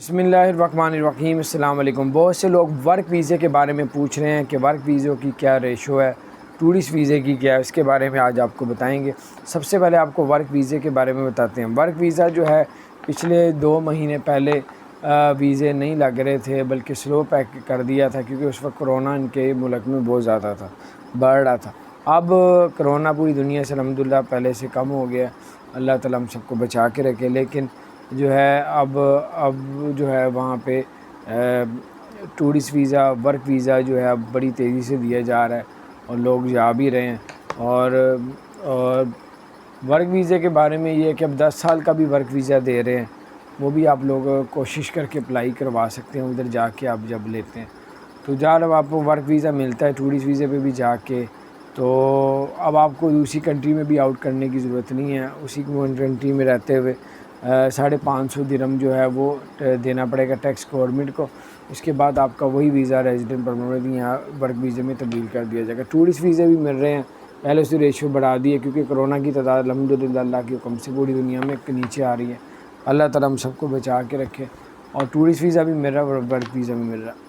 بسم اللہ الرحمن الرحیم۔ السلام علیکم۔ بہت سے لوگ ورک ویزے کے بارے میں پوچھ رہے ہیں کہ ورک ویزوں کی کیا ریشو ہے، ٹورسٹ ویزے کی کیا ہے، اس کے بارے میں آج آپ کو بتائیں گے۔ سب سے پہلے آپ کو ورک ویزے کے بارے میں بتاتے ہیں۔ ورک ویزا جو ہے پچھلے 2 مہینے پہلے ویزے نہیں لگ رہے تھے، بلکہ سلو پیک کر دیا تھا، کیونکہ اس وقت کرونا ان کے ملک میں بہت زیادہ تھا، بڑھ رہا تھا۔ اب کرونا پوری دنیا سے الحمدللہ پہلے سے کم ہو گیا، اللہ تعالیٰ ہم سب کو بچا کے رکھے، لیکن جو ہے اب جو ہے وہاں پہ ٹورسٹ ویزا، ورک ویزا جو ہے اب بڑی تیزی سے دیا جا رہا ہے اور لوگ جا بھی رہے ہیں۔ اور ورک ویزے کے بارے میں یہ ہے کہ اب 10 سال کا بھی ورک ویزا دے رہے ہیں، وہ بھی آپ لوگ کوشش کر کے اپلائی کروا سکتے ہیں ادھر جا کے آپ جب لیتے ہیں تو۔ جب آپ کو ورک ویزا ملتا ہے ٹورسٹ ویزے پہ بھی جا کے، تو اب آپ کو دوسری کنٹری میں بھی آؤٹ کرنے کی ضرورت نہیں ہے، اسی کنٹری میں رہتے ہوئے 550 درہم جو ہے وہ دینا پڑے گا ٹیکس گورنمنٹ کو۔ اس کے بعد آپ کا وہی ویزا ریزیڈنٹ پرماننٹ یہاں ورک ویزے میں تبدیل کر دیا جائے گا۔ ٹورسٹ ویزے بھی مل رہے ہیں، پہلے سے ریشو بڑھا دی ہے، کیونکہ کرونا کی تعداد الحمدللہ اللہ کے حکم سے پوری دنیا میں نیچے آ رہی ہے۔ اللہ تعالیٰ ہم سب کو بچا کے رکھے، اور ٹورسٹ ویزا بھی مل رہا ہے اور ورک ویزا بھی مل رہا ہے۔